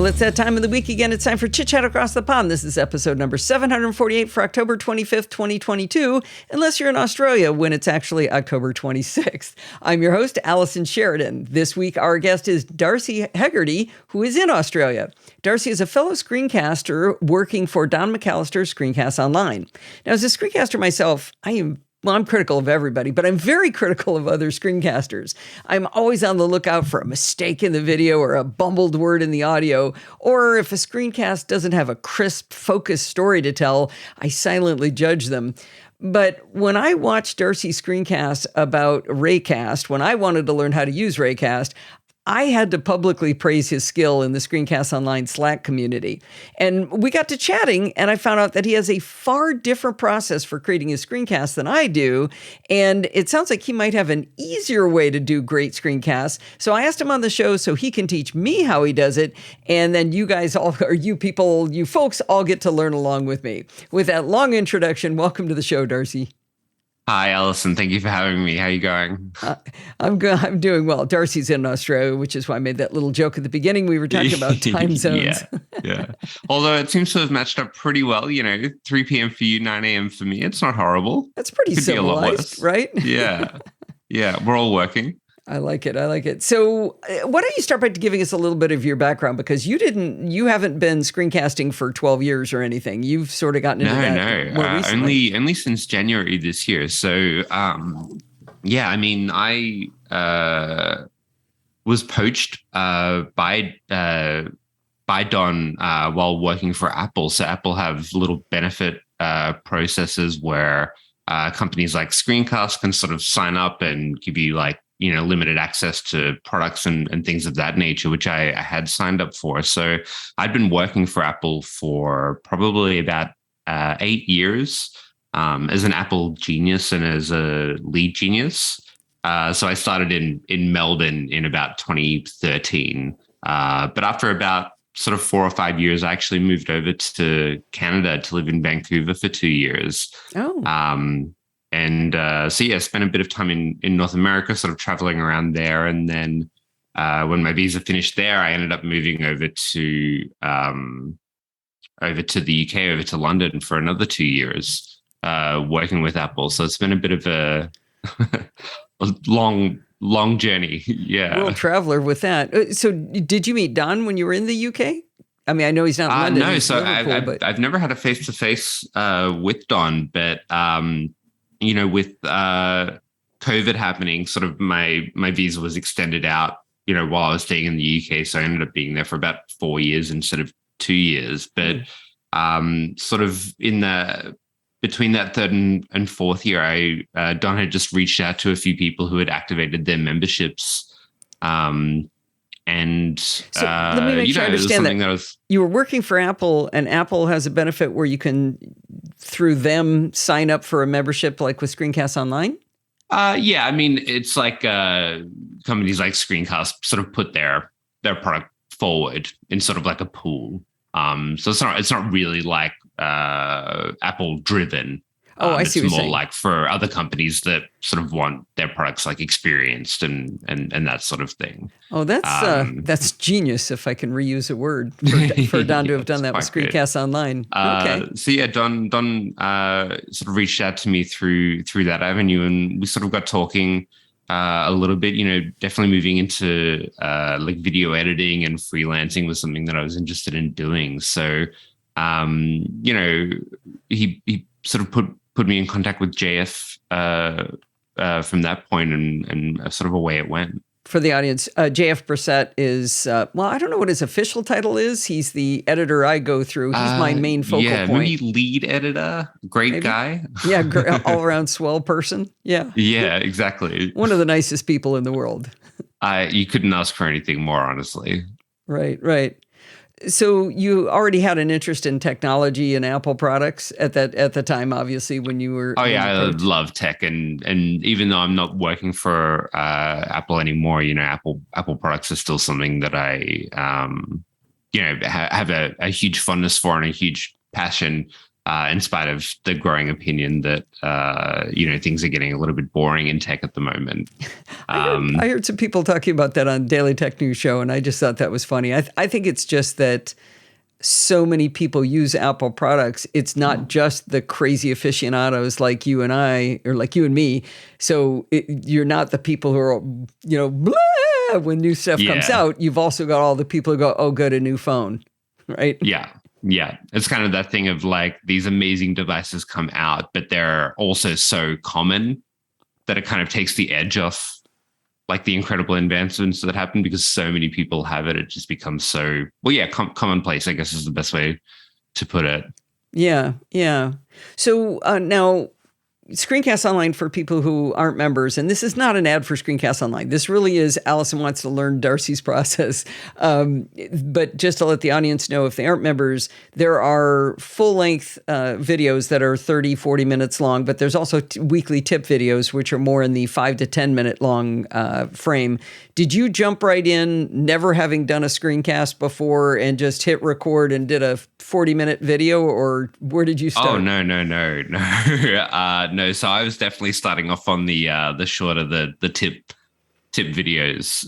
it's that time of the week again. It's time for Chit Chat Across the Pond. This is episode number 748 for October 25th, 2022, unless you're in Australia when it's actually October 26th. I'm your host, Allison Sheridan. This week, our guest is Darcy Hegarty, who is in Australia. Darcy is a fellow screencaster working for Don McAllister's Screencast Online. Now, as a screencaster myself, I'm critical of everybody, but I'm very critical of other screencasters. I'm always on the lookout for a mistake in the video or a bumbled word in the audio, or if a screencast doesn't have a crisp, focused story to tell, I silently judge them. But when I watched Darcy's screencast about Raycast, when I wanted to learn how to use Raycast, I had to publicly praise his skill in the Screencast Online Slack community. And we got to chatting, and I found out that he has a far different process for creating his screencasts than I do. And it sounds like he might have an easier way to do great screencasts. So I asked him on the show so he can teach me how he does it. And then you guys all, or you people, you folks all get to learn along with me. With that long introduction, welcome to the show, Darcy. Hi, Allison. Thank you for having me. How are you going? I'm good. I'm doing well. Darcy's in Australia, which is why I made that little joke at the beginning. We were talking about time zones. Yeah. Although it seems to have matched up pretty well. 3 p.m. for you, 9 a.m. for me. It's not horrible. That's pretty civilized, right? Yeah. Yeah. We're all working. I like it. So why don't you start by giving us a little bit of your background, because you haven't been screencasting for 12 years or anything. You've sort of gotten into that more recently. Only since January this year. So, I was poached by Don while working for Apple. So Apple have little benefit processes where companies like Screencast can sort of sign up and give you limited access to products and things of that nature, which I had signed up for. So I'd been working for Apple for probably about 8 years as an Apple genius and as a lead genius. So I started in Melbourne in about 2013. But after about sort of 4 or 5 years, I actually moved over to Canada to live in Vancouver for 2 years. Oh. Spent a bit of time in North America, sort of traveling around there. And then when my visa finished there, I ended up moving over to the UK, over to London for another 2 years, working with Apple. So it's been a bit of a long journey. Yeah. World traveler with that. So did you meet Don when you were in the UK? I mean, I know he's not in London. No, so I've never had a face-to-face with Don, but with COVID happening, sort of my visa was extended out, while I was staying in the UK. So I ended up being there for about 4 years instead of 2 years. But sort of between that third and fourth year, Don had just reached out to a few people who had activated their memberships. So let me make sure I understand that you were working for Apple, and Apple has a benefit where you can, through them, sign up for a membership like with Screencast Online? It's like companies like Screencast sort of put their product forward in sort of like a pool. So it's not really like Apple driven. I see. It's more like for other companies that sort of want their products like experienced and that sort of thing. Oh, that's genius, if I can reuse a word, for Don to have done that with Screencast Online. Okay. So yeah, Don sort of reached out to me through that avenue, and we sort of got talking a little bit. Definitely moving into like video editing and freelancing was something that I was interested in doing. So he sort of put me in contact with JF from that point, and sort of away it went. For the audience, JF Brissett is, I don't know what his official title is. He's the editor I go through. He's my main focal point. Maybe lead editor. Great guy. Yeah, all-around swell person. Yeah. Yeah, exactly. One of the nicest people in the world. You couldn't ask for anything more, honestly. Right. So you already had an interest in technology and Apple products at the time, obviously, when you were. Oh yeah, I love tech, and even though I'm not working for Apple anymore, Apple products are still something that I have a huge fondness for and a huge passion in spite of the growing opinion that things are getting a little bit boring in tech at the moment. I heard some people talking about that on Daily Tech News Show, and I just thought that was funny. I think it's just that so many people use Apple products. It's not just the crazy aficionados like you and I, or like you and me. So you're not the people who are, blah, when new stuff comes out. You've also got all the people who go, oh, good, a new phone, right? Yeah. Yeah. It's kind of that thing of like these amazing devices come out, but they're also so common that it kind of takes the edge off like the incredible advancements that happen, because so many people have it. It just becomes so, commonplace, I guess is the best way to put it. Yeah. Yeah. So now Screencast Online, for people who aren't members, and this is not an ad for Screencast Online. This really is Allison wants to learn Darcy's process. But just to let the audience know, if they aren't members, there are full-length videos that are 30, 40 minutes long, but there's also weekly tip videos, which are more in the 5 to 10 minute long frame. Did you jump right in, never having done a screencast before, and just hit record and did a 40-minute video, or where did you start? Oh, no. No, so I was definitely starting off on the shorter, the tip videos,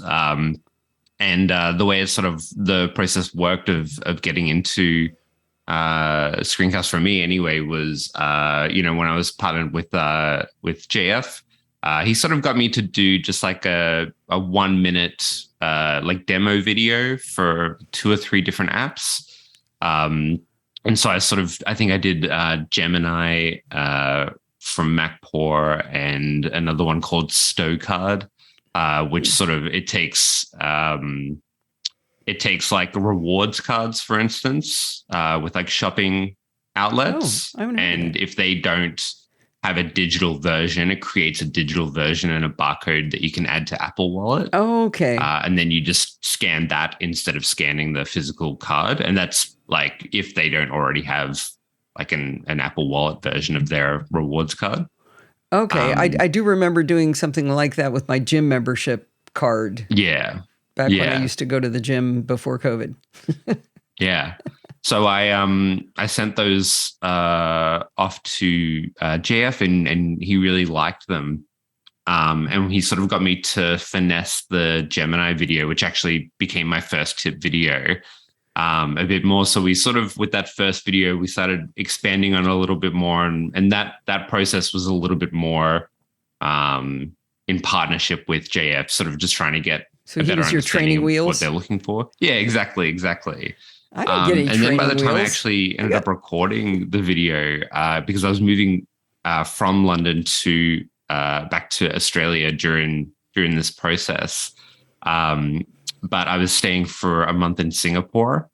and the way it sort of the process worked of getting into screencast for me anyway was when I was partnered with JF, he sort of got me to do just like a 1 minute like demo video for 2 or 3 different apps. And so I think I did Gemini from MacPaw and another one called Stowcard, which sort of it takes like rewards cards, for instance, with like shopping outlets, and if they don't have a digital version, it creates a digital version and a barcode that you can add to Apple Wallet. Oh, okay. And then you just scan that instead of scanning the physical card, and that's like if they don't already have like an Apple Wallet version of their rewards card. Okay. I do remember doing something like that with my gym membership card. Yeah. Back when I used to go to the gym before COVID. Yeah. So I sent those off to JF, and he really liked them. And he sort of got me to finesse the Gemini video, which actually became my first tip video. A bit more. So we sort of, with that first video, we started expanding on it a little bit more. And that process was a little bit more in partnership with JF, sort of just trying to get a better understanding your training wheels, what they're looking for. Yeah, exactly. I didn't get any and then by the time wheels. I actually ended up recording the video, because I was moving from London to back to Australia during this process. But I was staying for a month in Singapore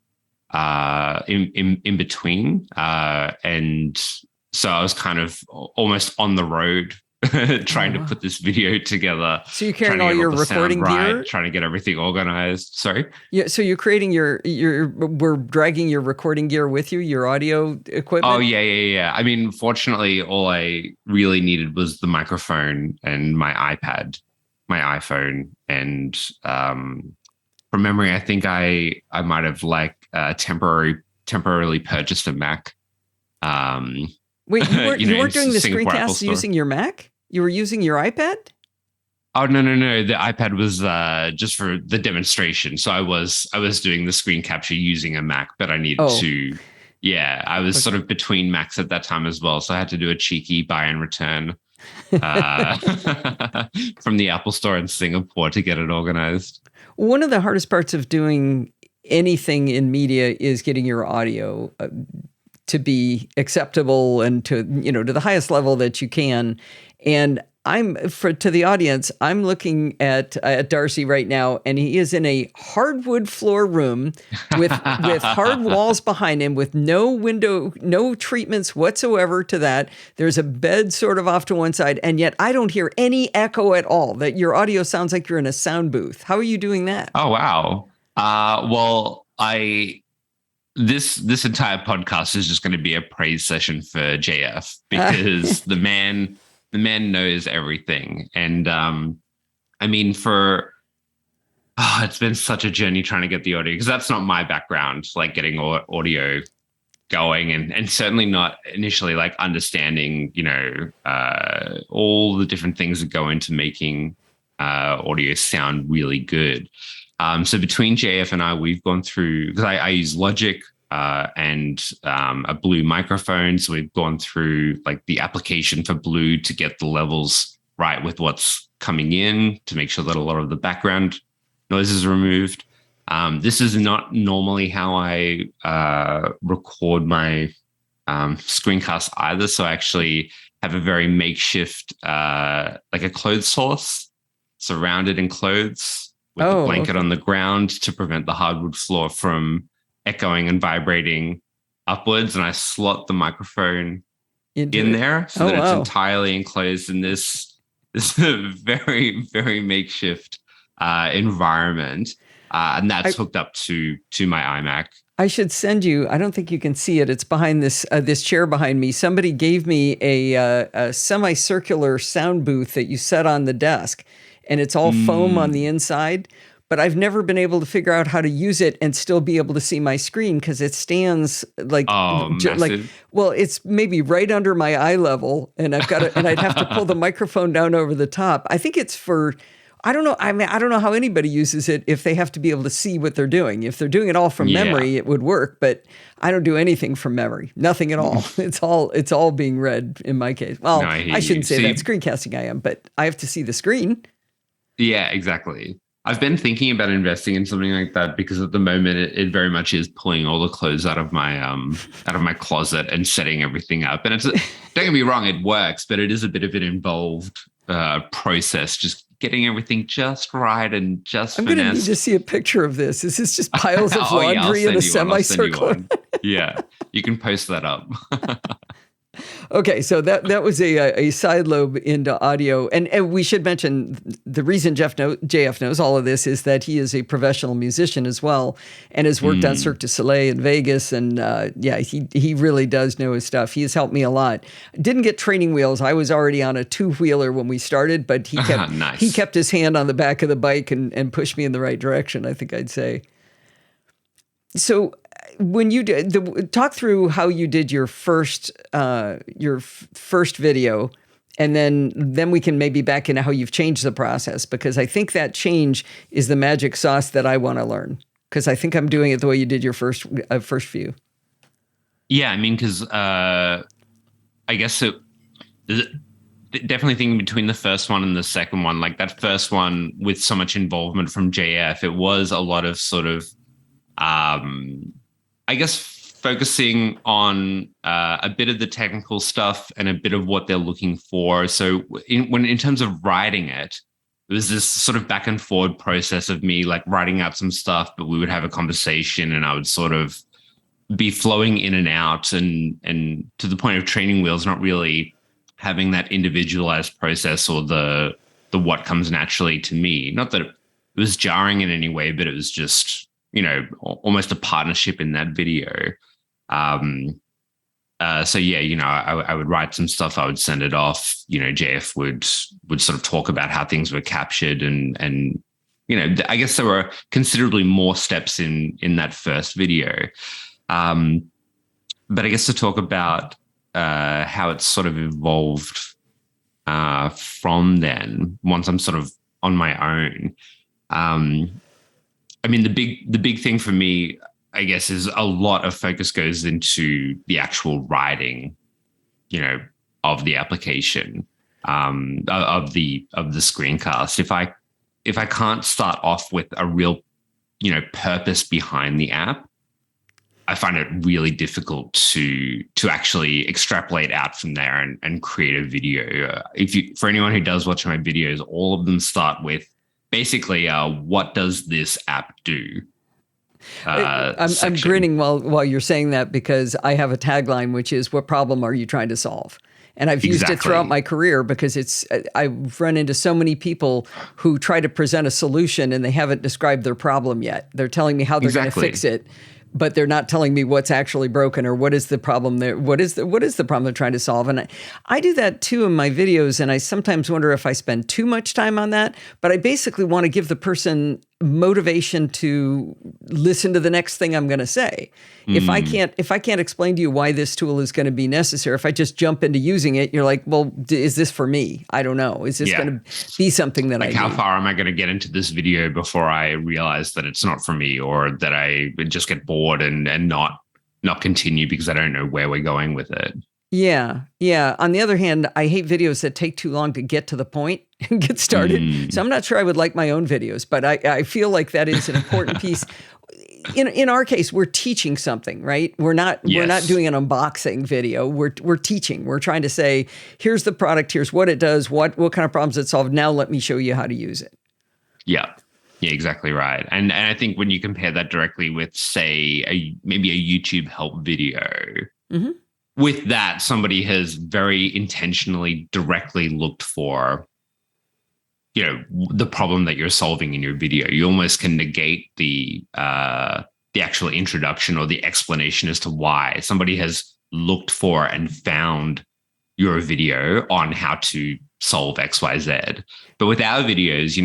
in between. And so I was kind of almost on the road trying to put this video together. So you're carrying all your recording gear? Trying to get everything organized. Sorry? Yeah. So you're creating we're dragging your recording gear with you, your audio equipment? Oh, yeah. I mean, fortunately, all I really needed was the microphone and my iPad, my iPhone, and from memory, I think I might have like temporarily purchased a Mac. Wait, you weren't doing the screencast using your Mac? You were using your iPad? Oh, no. The iPad was just for the demonstration. So I was doing the screen capture using a Mac, but I needed to. Yeah, I was sort of between Macs at that time as well. So I had to do a cheeky buy and return from the Apple Store in Singapore to get it organized. One of the hardest parts of doing anything in media is getting your audio to be acceptable and to the highest level that you can. And to the audience, I'm looking at Darcy right now, and he is in a hardwood floor room with hard walls behind him, with no window, no treatments whatsoever to that. There's a bed sort of off to one side, and yet I don't hear any echo at all. That your audio sounds like you're in a sound booth. How are you doing that? Oh, wow. Well, this entire podcast is just going to be a praise session for JF, because the man knows everything. And I mean, it's been such a journey trying to get the audio, because that's not my background, like getting audio going, and certainly not initially like understanding, all the different things that go into making audio sound really good. So between JF and I, we've gone through, because I use Logic and a Blue microphone. So we've gone through like the application for Blue to get the levels right with what's coming in, to make sure that a lot of the background noise is removed. This is not normally how I record my screencast either. So I actually have a very makeshift, like a clothes source surrounded in clothes with a blanket on the ground to prevent the hardwood floor from echoing and vibrating upwards. And I slot the microphone in there so that it's entirely enclosed in this very, very makeshift environment. And that's hooked up to my iMac. I should send you, I don't think you can see it. It's behind this chair behind me. Somebody gave me a semicircular sound booth that you set on the desk, and it's all foam on the inside. But I've never been able to figure out how to use it and still be able to see my screen, because it stands like, it's maybe right under my eye level, and I'd have to pull the microphone down over the top. I think it's for, I don't know. I mean, I don't know how anybody uses it if they have to be able to see what they're doing. If they're doing it all from memory, it would work, but I don't do anything from memory. Nothing at all. It's all being read in my case. Well, no, I shouldn't say that. Screencasting I am, but I have to see the screen. Yeah, exactly. I've been thinking about investing in something like that, because at the moment it very much is pulling all the clothes out of my closet and setting everything up. And don't get me wrong, it works, but it is a bit of an involved process, just getting everything just right and just I'm going to need to see a picture of this. Is this just piles of laundry in a semicircle? Yeah, you can post that up. Okay, so that was a side lobe into audio, and we should mention the reason JF knows all of this is that he is a professional musician as well, and has worked on Cirque du Soleil in Vegas, and he really does know his stuff. He has helped me a lot. Didn't get training wheels. I was already on a 2-wheeler when we started, but he kept he kept his hand on the back of the bike and pushed me in the right direction, I think I'd say. So when you did talk through how you did your first video, and then we can maybe back into how you've changed the process, because I think that change is the magic sauce that I want to learn, because I think I'm doing it the way you did your first few. Yeah, I mean, because I guess definitely thinking between the first one and the second one, like that first one with so much involvement from JF, it was a lot of sort of I guess focusing on a bit of the technical stuff and a bit of what they're looking for. So in terms of writing it, it was this sort of back and forward process of me like writing out some stuff, but we would have a conversation and I would sort of be flowing in and out, and to the point of training wheels, not really having that individualized process or the what comes naturally to me. Not that it was jarring in any way, but it was just, almost a partnership in that video. So yeah, I would write some stuff, I would send it off. JF would sort of talk about how things were captured, and I guess there were considerably more steps in that first video. But I guess to talk about how it's sort of evolved from then, once I'm sort of on my own. I mean, the big thing for me, I guess, is a lot of focus goes into the actual writing, of the application, of the screencast. If I can't start off with a real, purpose behind the app, I find it really difficult to actually extrapolate out from there and create a video. For anyone who does watch my videos, all of them start with basically, what does this app do? I'm grinning while you're saying that, because I have a tagline, which is, what problem are you trying to solve? And I've used it throughout my career, because I've run into so many people who try to present a solution and they haven't described their problem yet. They're telling me how they're going to fix it, but they're not telling me what's actually broken, or what is the problem there. What is the problem they're trying to solve? And I do that too in my videos. And I sometimes wonder if I spend too much time on that, but I basically want to give the person motivation to listen to the next thing I'm going to say. If I can't explain to you why this tool is going to be necessary, if I just jump into using it, you're like, well, is this for me? I don't know. Is this going to be something that like, how far am I going to get into this video before I realize that it's not for me, or that I just get bored and not continue because I don't know where we're going with it? Yeah. Yeah. On the other hand, I hate videos that take too long to get to the point and get started. So I'm not sure I would like my own videos, but I feel like that is an important piece. In our case, we're teaching something, right? We're not doing an unboxing video. We're teaching. We're trying to say, here's the product, here's what it does, what kind of problems it solves. Now let me show you how to use it. Yeah. Yeah, exactly right. And I think when you compare that directly with, say, maybe a YouTube help video, with that, somebody has very intentionally, directly looked for, the problem that you're solving in your video. You almost can negate the actual introduction or the explanation as to why. Somebody has looked for and found your video on how to solve XYZ. But with our videos,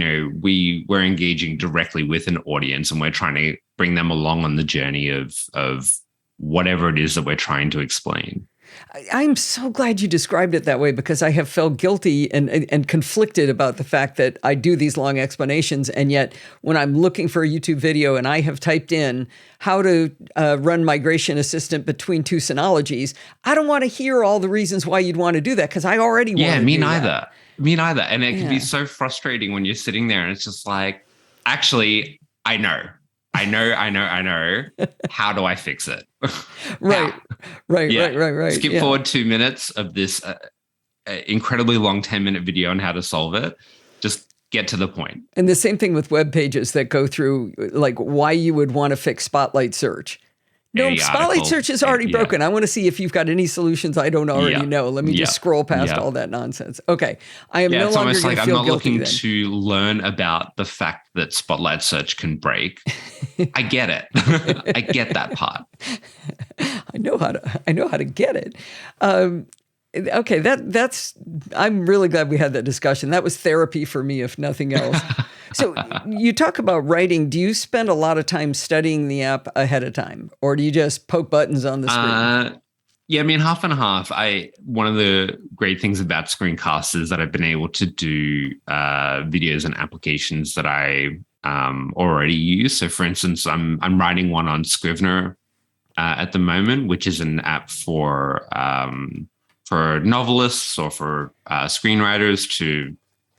we're engaging directly with an audience, and we're trying to bring them along on the journey of whatever it is that we're trying to explain. I'm so glad you described it that way, because I have felt guilty and conflicted about the fact that I do these long explanations. And yet when I'm looking for a YouTube video and I have typed in how to run Migration Assistant between two Synologies, I don't want to hear all the reasons why you'd want to do that, because I already want to do that. Yeah, me neither. Me neither. And it can be so frustrating when you're sitting there and it's just like, actually, I know. How do I fix it? Right. Skip forward 2 minutes of this incredibly long 10-minute video on how to solve it. Just get to the point. And the same thing with web pages that go through, like, why you would want to fix Spotlight Search. No, Spotlight Search is already broken. I want to see if you've got any solutions I don't already know. Let me just scroll past all that nonsense. Okay. I am no longer going to feel guilty. I'm not looking to learn about the fact that Spotlight Search can break. I get it. I get that part. I know how to get it. Okay, that's. I'm really glad we had that discussion. That was therapy for me, if nothing else. So you talk about writing. Do you spend a lot of time studying the app ahead of time, or do you just poke buttons on the screen? Yeah, I mean, half and half. One of the great things about Screencast is that I've been able to do videos and applications that I already use. So, for instance, I'm writing one on Scrivener at the moment, which is an app for novelists or for screenwriters to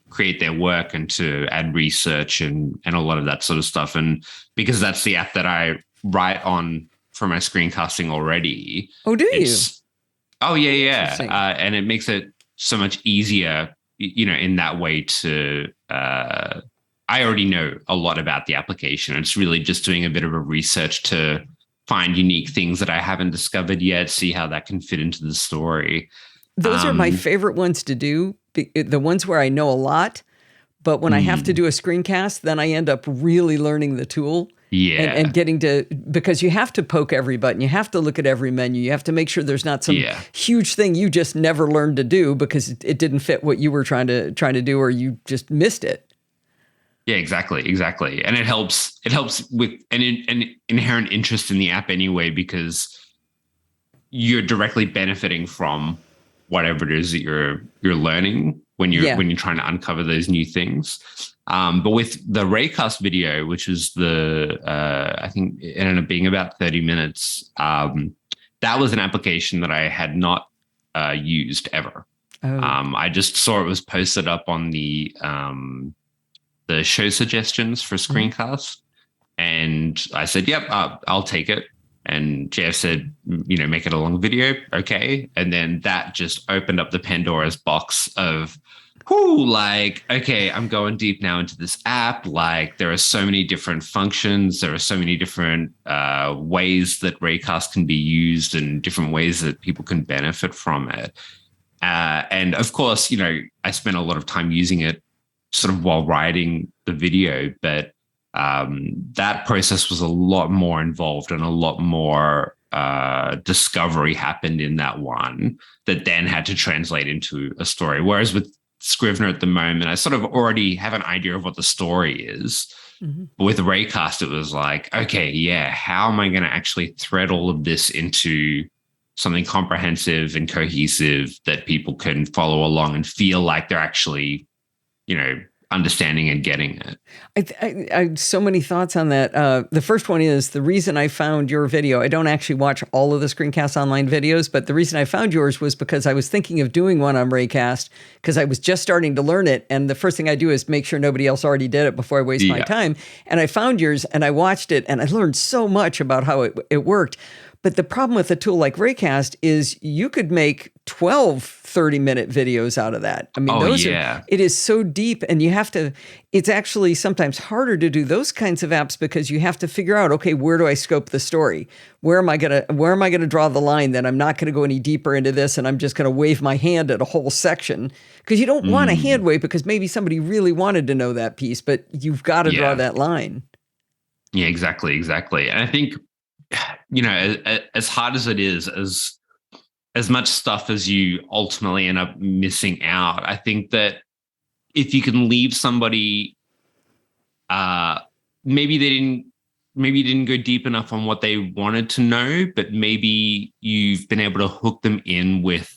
create their work and to add research and a lot of that sort of stuff. And because that's the app that I write on for my screencasting already. Oh, do you? Oh, yeah. And it makes it so much easier, in that way to, I already know a lot about the application. It's really just doing a bit of a research to find unique things that I haven't discovered yet, see how that can fit into the story. Those are my favorite ones to do, the ones where I know a lot, but when I have to do a screencast, then I end up really learning the tool. Yeah. And getting to, because you have to poke every button, you have to look at every menu, you have to make sure there's not some huge thing you just never learned to do because it didn't fit what you were trying to do, or you just missed it. Yeah, exactly. And it helps with an inherent interest in the app anyway, because you're directly benefiting from whatever it is that you're learning when you're trying to uncover those new things. But with the Raycast video, which is I think it ended up being about 30 minutes, that was an application that I had not used ever. Oh. I just saw it was posted up on the show suggestions for Screencast. And I said, yep, I'll take it. And Jeff said, make it a long video. Okay. And then that just opened up the Pandora's box of, okay, I'm going deep now into this app. Like, there are so many different functions. There are so many different ways that Raycast can be used and different ways that people can benefit from it. And of course, I spent a lot of time using it sort of while writing the video, but that process was a lot more involved and a lot more discovery happened in that one that then had to translate into a story. Whereas with Scrivener at the moment, I sort of already have an idea of what the story is. Mm-hmm. But with Raycast, it was like, okay, yeah, how am I going to actually thread all of this into something comprehensive and cohesive that people can follow along and feel like they're actually, understanding and getting it? I so many thoughts on that. The first one is the reason I found your video. I don't actually watch all of the Screencast Online videos, but the reason I found yours was because I was thinking of doing one on Raycast because I was just starting to learn it. And the first thing I do is make sure nobody else already did it before I waste my time. And I found yours and I watched it and I learned so much about how it worked. But the problem with a tool like Raycast is you could make 12 30-minute videos out of that. I mean, it is so deep and it's actually sometimes harder to do those kinds of apps because you have to figure out, okay, where do I scope the story? Where am I going to draw the line that I'm not going to go any deeper into this and I'm just going to wave my hand at a whole section? Because you don't want a hand wave because maybe somebody really wanted to know that piece, but you've got to draw that line. Yeah, exactly. And I think, as hard as it is, as much stuff as you ultimately end up missing out, I think that if you can leave somebody, maybe you didn't go deep enough on what they wanted to know, but maybe you've been able to hook them in with,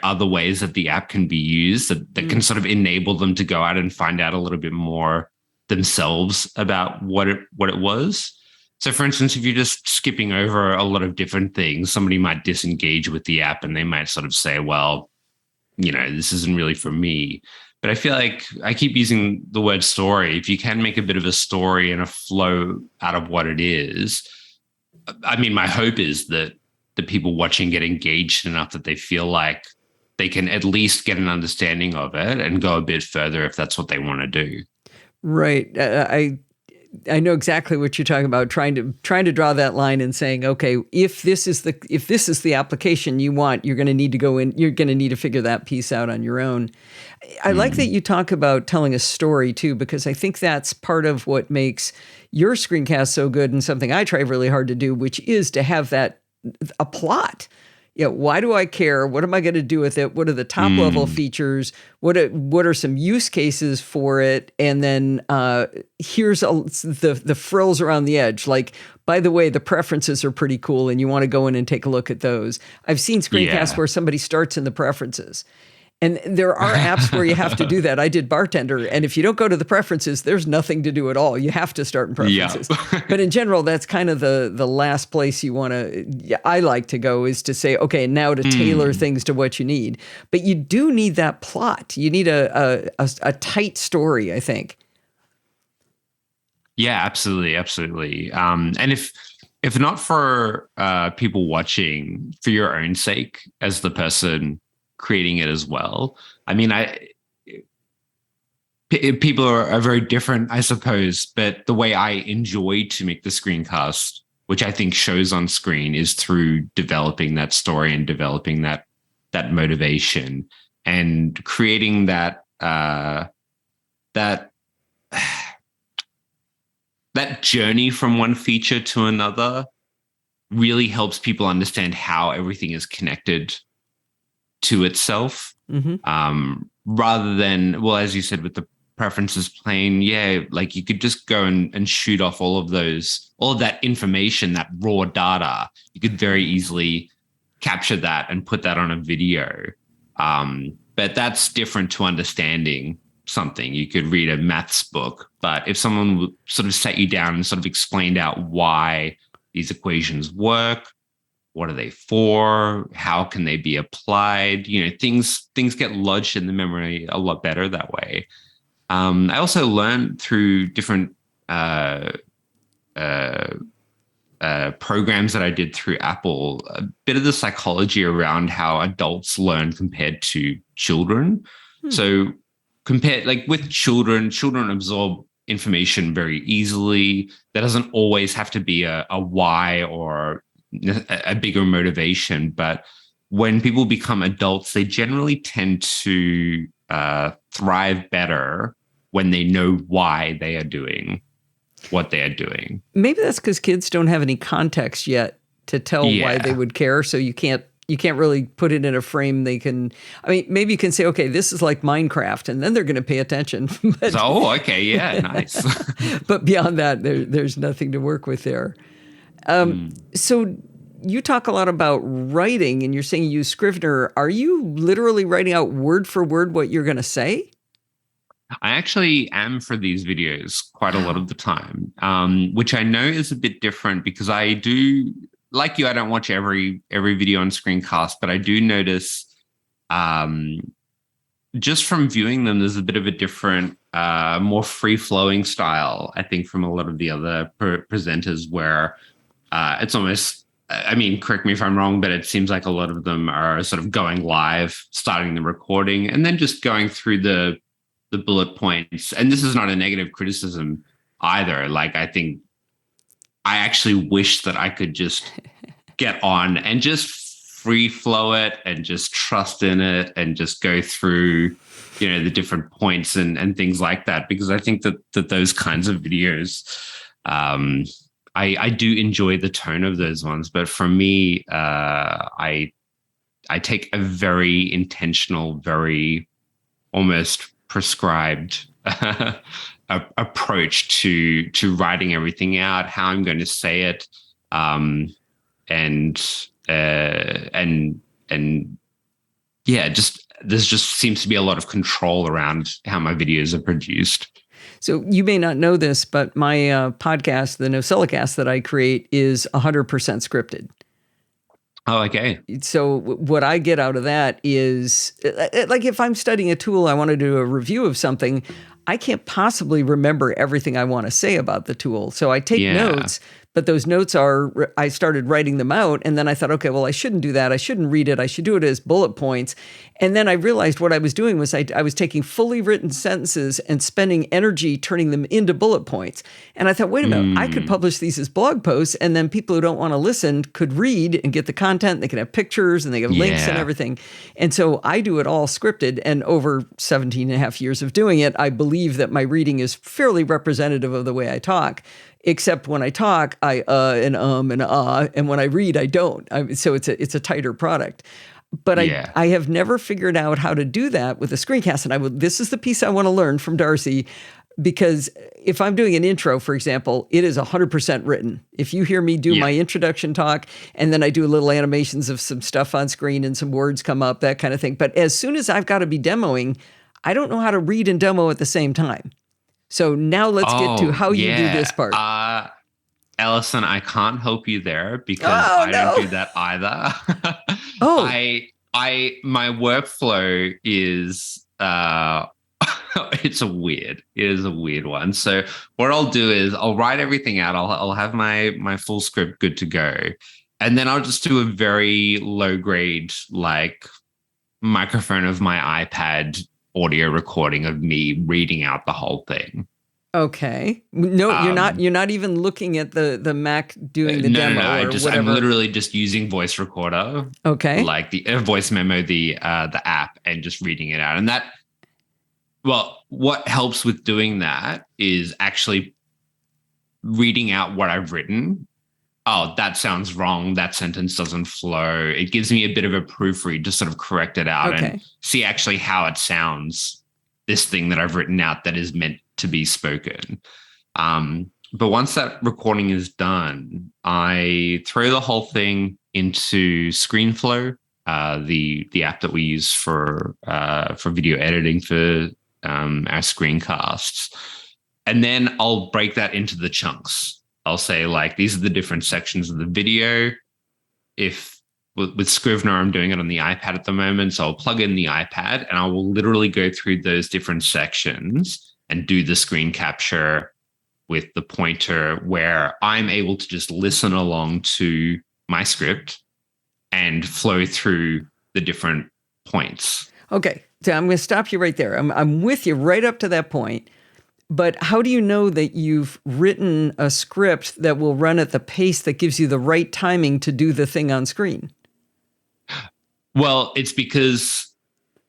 other ways that the app can be used that can sort of enable them to go out and find out a little bit more themselves about what it was. So, for instance, if you're just skipping over a lot of different things, somebody might disengage with the app and they might sort of say, well, this isn't really for me. But I feel like I keep using the word story. If you can make a bit of a story and a flow out of what it is, I mean, my hope is that the people watching get engaged enough that they feel like they can at least get an understanding of it and go a bit further if that's what they want to do. Right. I know exactly what you're talking about, trying to draw that line and saying, okay, if this is the application you want, you're going to need to go in, you're going to need to figure that piece out on your own. I like that you talk about telling a story too, because I think that's part of what makes your screencast so good and something I try really hard to do, which is to have a plot. Why do I care? What am I going to do with it? What are the top level features? What are some use cases for it? And then here's the frills around the edge. Like, by the way, the preferences are pretty cool, and you want to go in and take a look at those. I've seen screencasts where somebody starts in the preferences. And there are apps where you have to do that. I did Bartender, and if you don't go to the preferences, there's nothing to do at all. You have to start in preferences. Yeah. But in general, that's kind of the last place you want to, I like to go, is to say, okay, now to tailor things to what you need. But you do need that plot. You need a tight story, I think. Yeah, absolutely. And if not for people watching, for your own sake, as the person creating it as well. I mean, people are very different, I suppose, but the way I enjoy to make the screencast, which I think shows on screen, is through developing that story and developing that motivation and creating that journey from one feature to another really helps people understand how everything is connected to itself, rather than, well, as you said, with the preferences plane, like you could just go and shoot off all of that information, that raw data. You could very easily capture that and put that on a video. But that's different to understanding something. You could read a maths book, but if someone sort of sat you down and sort of explained out why these equations work, what are they for? How can they be applied? Things get lodged in the memory a lot better that way. I also learned through different programs that I did through Apple, a bit of the psychology around how adults learn compared to children. So like with children absorb information very easily. There doesn't always have to be a why or a bigger motivation, but when people become adults, they generally tend to thrive better when they know why they are doing what they are doing. Maybe that's because kids don't have any context yet to tell why they would care, so you can't You can't really put it in a frame they can. I mean, maybe you can say, okay, this is like Minecraft, and then they're going to pay attention. But, So, okay, yeah, nice. but beyond that, there's nothing to work with there. So you talk a lot about writing, and you're saying you use Scrivener. Are you literally writing out word for word what you're going to say? I actually am for these videos quite a lot of the time, which I know is a bit different because I do, like you, I don't watch every video on Screencast, but I do notice just from viewing them, there's a bit of a different, more free-flowing style, I think, from a lot of the other presenters where it's almost, I mean, correct me if I'm wrong, but it seems like a lot of them are sort of going live, starting the recording, and then just going through the bullet points. And this is not a negative criticism either. Like, I think I actually wish that I could just get on and just free flow it and just trust in it and just go through, the different points and things like that, because I think that those kinds of videos, I do enjoy the tone of those ones. But for me, I take a very intentional, very almost prescribed approach to writing everything out, how I'm going to say it, and yeah, there's just seems to be a lot of control around how my videos are produced. So you may not know this, but my podcast, the NosillaCast that I create, is 100% scripted. Oh, okay. So what I get out of that is, like, if I'm studying a tool, I want to do a review of something, I can't possibly remember everything I want to say about the tool. So I take notes, but those notes I started writing them out, and then I thought, okay, well, I shouldn't do that. I shouldn't read it. I should do it as bullet points. And then I realized what I was doing was I was taking fully written sentences and spending energy turning them into bullet points. And I thought, wait a minute, I could publish these as blog posts, and then people who don't want to listen could read and get the content. They can have pictures and they have links and everything. And so I do it all scripted. And over 17 and a half years of doing it, I believe that my reading is fairly representative of the way I talk. Except when I talk, I and and when I read, I don't. So it's a tighter product. But I have never figured out how to do that with a screencast. And this is the piece I want to learn from Darcy, because if I'm doing an intro, for example, it is 100% written. If you hear me do my introduction talk, and then I do little animations of some stuff on screen and some words come up, that kind of thing. But as soon as I've got to be demoing, I don't know how to read and demo at the same time. So now let's get to how you do this part. Allison, I can't help you there because I don't do that either. My workflow is it is a weird one. So what I'll do is I'll write everything out. I'll have my full script good to go, and then I'll just do a very low grade, like, microphone of my iPad audio recording of me reading out the whole thing. Okay. No, you're not even looking at the Mac doing the demo. No. I'm literally just using Voice Recorder. Okay. Like the Voice Memo, the app, and just reading it out. And that, well, what helps with doing that is actually reading out what I've written. Oh, that sounds wrong. That sentence doesn't flow. It gives me a bit of a proofread to sort of correct it out and see actually how it sounds, this thing that I've written out that is meant to be spoken. But once that recording is done, I throw the whole thing into ScreenFlow, the app that we use for video editing for our screencasts. And then I'll break that into the chunks. I'll say, like, these are the different sections of the video. If with Scrivener, I'm doing it on the iPad at the moment, so I'll plug in the iPad and I will literally go through those different sections and do the screen capture with the pointer, where I'm able to just listen along to my script and flow through the different points. Okay, so I'm going to stop you right there. I'm with you right up to that point. But how do you know that you've written a script that will run at the pace that gives you the right timing to do the thing on screen? Well, it's because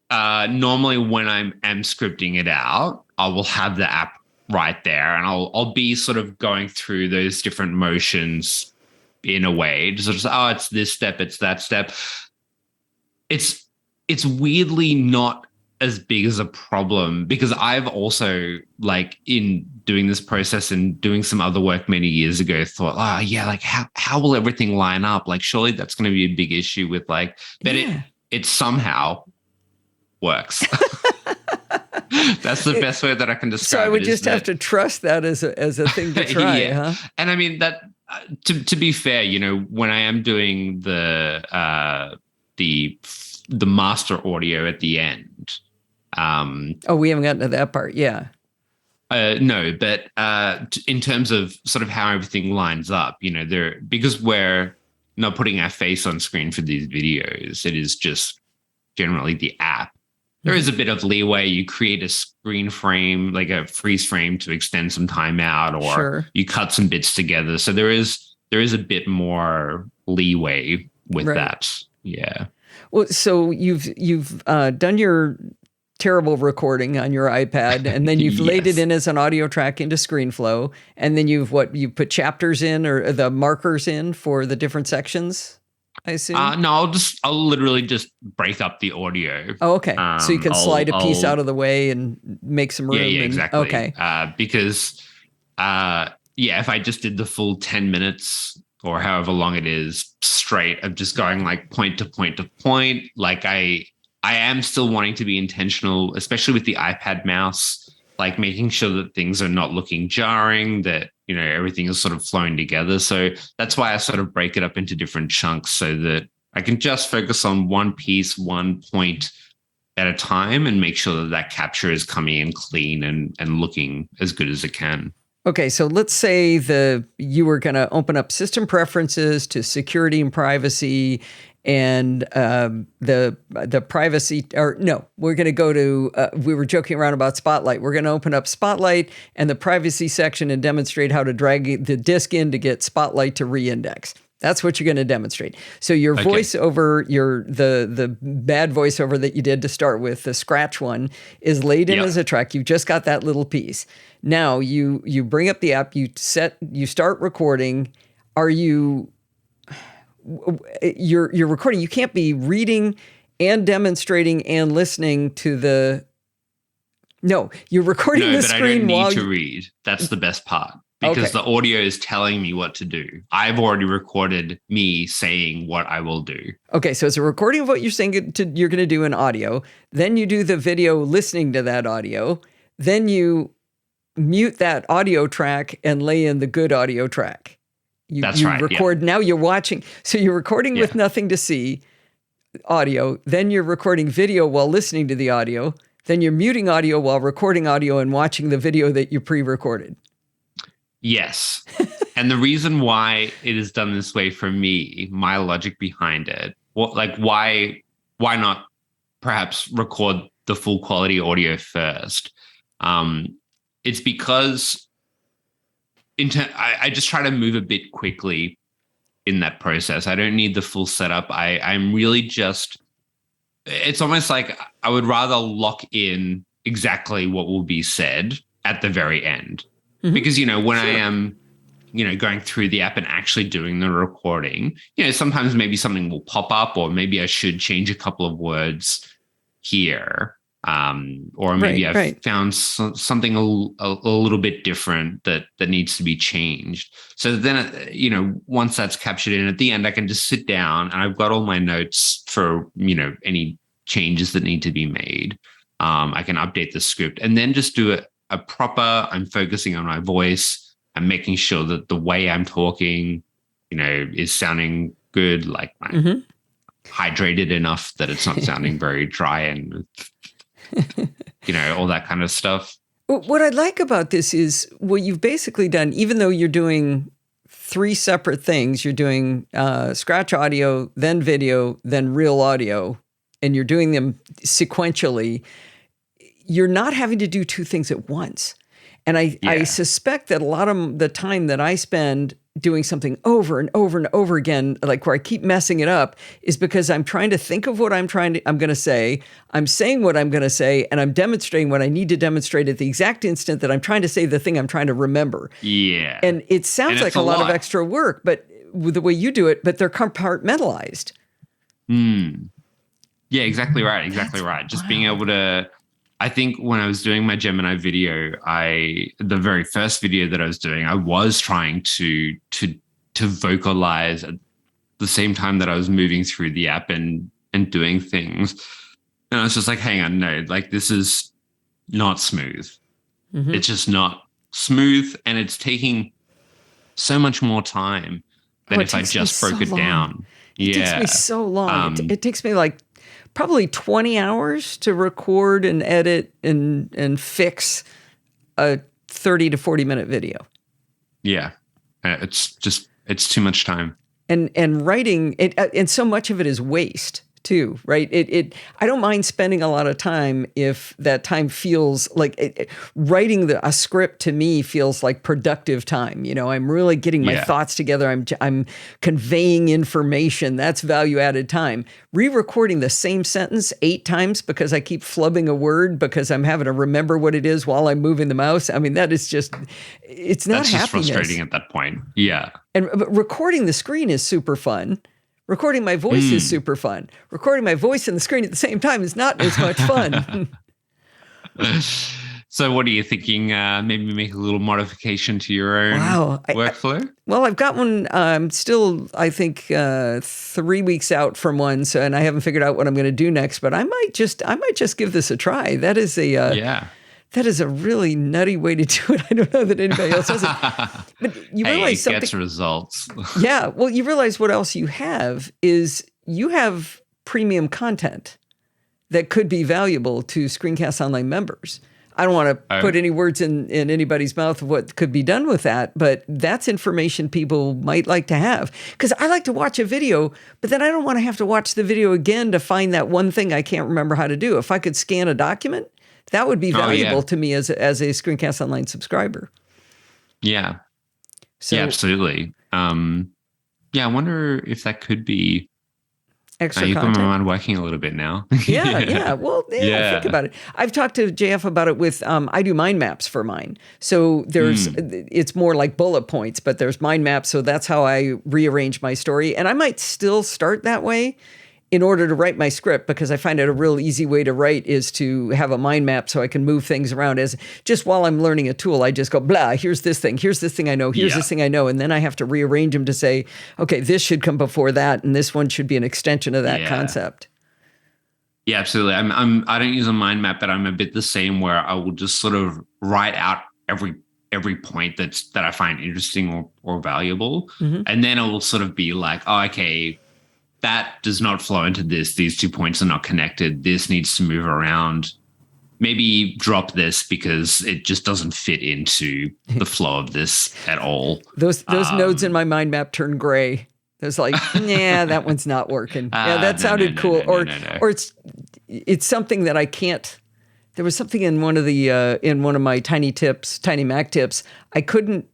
normally when I'm scripting it out, I will have the app right there, and I'll be sort of going through those different motions in a way. Just sort of, it's this step, it's that step. it's weirdly not as big as a problem, because I've also, like, in doing this process and doing some other work many years ago, thought, oh yeah, like how will everything line up? Like, surely that's going to be a big issue with, like, but it somehow works. That's the best way that I can describe it. So I would just have to trust that as a thing to try, huh? And I mean that to be fair, when I am doing the master audio at the end. We haven't gotten to that part. Yeah. No, but in terms of sort of how everything lines up, because we're not putting our face on screen for these videos, it is just generally the app. There is a bit of leeway. You create a screen frame, like a freeze frame, to extend some time out, or you cut some bits together. So there is a bit more leeway with that. Yeah. Well, so you've done your terrible recording on your iPad, and then you've laid it in as an audio track into ScreenFlow, and then you put chapters in, or the markers in for the different sections, I assume? No, I'll literally just break up the audio. Oh, okay. So you can slide a piece out of the way and make some room. Yeah, exactly. Okay. Because if I just did the full 10 minutes or however long it is straight of just going like point to point to point, like I am still wanting to be intentional, especially with the iPad mouse, like making sure that things are not looking jarring, that, everything is sort of flowing together. So that's why I sort of break it up into different chunks, so that I can just focus on one piece, one point at a time, and make sure that capture is coming in clean and looking as good as it can. Okay, so let's say you were going to open up system preferences to security and privacy, and the privacy, or no, we're going to go to, we were joking around about Spotlight. We're going to open up Spotlight and the privacy section and demonstrate how to drag the disk in to get Spotlight to reindex. That's what you're going to demonstrate. So your voiceover, the bad voiceover that you did to start with, the scratch one, is laid in as a track. You've just got that little piece. Now you bring up the app, you start recording. You're recording. You can't be reading and demonstrating and listening to the. No, you're recording the screen while I don't need to read. That's the best part. Because the audio is telling me what to do. I've already recorded me saying what I will do. Okay, so it's a recording of what you're saying you're going to do in audio. Then you do the video listening to that audio. Then you mute that audio track and lay in the good audio track. That's right. Record. Now you're watching. So you're recording with nothing to see, audio. Then you're recording video while listening to the audio. Then you're muting audio while recording audio and watching the video that you pre-recorded. Yes. And the reason why it is done this way for me, my logic behind it, why not perhaps record the full quality audio first? It's because I just try to move a bit quickly in that process. I don't need the full setup. I'm really just, it's almost like I would rather lock in exactly what will be said at the very end. Mm-hmm. Because, when I am, going through the app and actually doing the recording, sometimes maybe something will pop up, or maybe I should change a couple of words here. Or maybe I've found something a little bit different that needs to be changed. So then, once that's captured in at the end, I can just sit down and I've got all my notes for, any changes that need to be made. I can update the script and then just do a proper, I'm focusing on my voice. I'm making sure that the way I'm talking, is sounding good, like I'm hydrated enough that it's not sounding very dry and, all that kind of stuff. What I like about this is what you've basically done, even though you're doing three separate things, you're doing scratch audio, then video, then real audio, and you're doing them sequentially. You're not having to do two things at once. And I suspect that a lot of the time that I spend doing something over and over and over again, like where I keep messing it up, is because I'm trying to think of what I'm going to say. I'm saying what I'm going to say, and I'm demonstrating what I need to demonstrate at the exact instant that I'm trying to say the thing I'm trying to remember. Yeah. And it sounds like a lot of extra work, but with the way you do it, but they're compartmentalized. Yeah, exactly right. Exactly right. Just being Wow. able to, I think when I was doing my Gemini video, the very first video that I was doing, I was trying to vocalize at the same time that I was moving through the app and doing things. And I was just like, hang on, no, like this is not smooth. Hmm. It's just not smooth, and it's taking so much more time Oh, than it if I takes me just so broke it long. down. It takes me Yeah. so long. Um, It takes me like probably 20 hours to record and edit and fix a 30 to 40-minute video. yeah. It's too much time. And writing it, and so much of it is waste too, right? I don't mind spending a lot of time if that time feels like writing a script to me feels like productive time. You know, I'm really getting my Yeah. thoughts together. I'm conveying information. That's value added time. Re-recording the same sentence 8 times because I keep flubbing a word because I'm having to remember what it is while I'm moving the mouse. I mean, that is just, it's not That's just happiness. frustrating at that point. Yeah. And recording the screen is super fun. Recording my voice is super fun. Recording my voice and the screen at the same time is not as much fun. So what are you thinking? Maybe make a little modification to your own Wow. workflow? Well, I've got one. I'm still, I think, 3 weeks out from one, so and I haven't figured out what I'm going to do next. But I might just give this a try. That is Yeah. that is a really nutty way to do it. I don't know that anybody else does it. But you Hey, realize it something. gets results. Yeah. Well, you realize what else you have is you have premium content that could be valuable to Screencast Online members. I don't want to put any words in anybody's mouth of what could be done with that, but that's information people might like to have. Because I like to watch a video, but then I don't want to have to watch the video again to find that one thing I can't remember how to do. If I could scan a document, that would be valuable to me as a Screencast Online subscriber. Yeah. So Yeah, absolutely. Yeah, I wonder if that could be. extra You got content. my mind working a little bit now. Yeah. Well, think about it. I've talked to JF about it with, I do mind maps for mine. So it's more like bullet points, but there's mind maps. So that's how I rearrange my story. And I might still start that way in order to write my script, because I find it a real easy way to write is to have a mind map so I can move things around. As just while I'm learning a tool, I just go, blah, here's this thing I know, here's this thing I know. And then I have to rearrange them to say, okay, this should come before that, and this one should be an extension of that concept. Yeah, absolutely. I don't use a mind map, but I'm a bit the same where I will just sort of write out every point that I find interesting or valuable. Mm-hmm. And then it will sort of be like, oh, okay, that does not flow into this. These 2 points are not connected. This needs to move around. Maybe drop this because it just doesn't fit into the flow of this at all. Those nodes in my mind map turn gray. There's like, nah, that one's not working. Yeah, that sounded cool. Or it's something that I can't. There was something in one of my Tiny Mac tips. I couldn't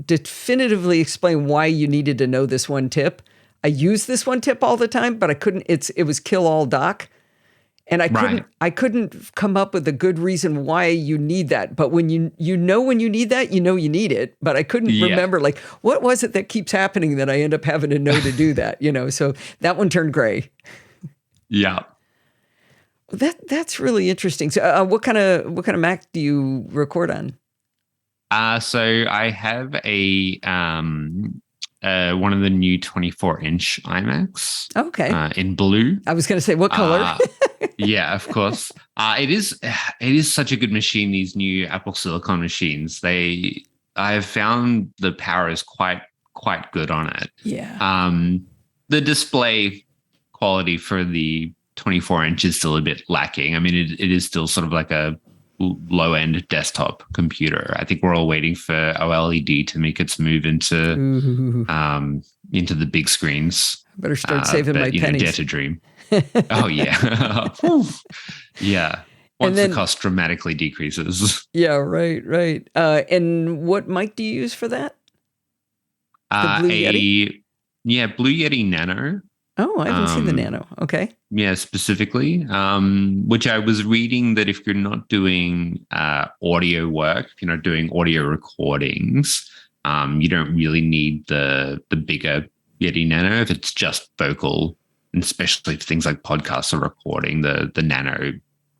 definitively explain why you needed to know this one tip. I use this one tip all the time, but I couldn't. It was kill all doc, and I couldn't come up with a good reason why you need that. But when you know when you need that, you know you need it. But I couldn't remember like what was it that keeps happening that I end up having to know to do that. So that one turned gray. Yeah. That's really interesting. So what kind of Mac do you record on? So I have a one of the new 24-inch iMacs. Okay. In blue. I was going to say, what color? Yeah, of course. It is such a good machine. These new Apple Silicon machines. I have found the power is quite good on it. Yeah. The display quality for the 24-inch is still a bit lacking. I mean, it is still sort of like a low-end desktop computer. I think we're all waiting for OLED to make its move into the big screens. Better start saving my pennies. Dare to dream. Oh yeah, yeah. Once the cost dramatically decreases. Yeah, right. And what mic do you use for that? The Blue Yeti? Yeah, Blue Yeti Nano. Oh, I haven't seen the Nano. Okay. Yeah, specifically, which I was reading that if you're not doing audio work, if you're not doing audio recordings, you don't really need the bigger Yeti Nano if it's just vocal and especially for things like podcasts or recording, the Nano.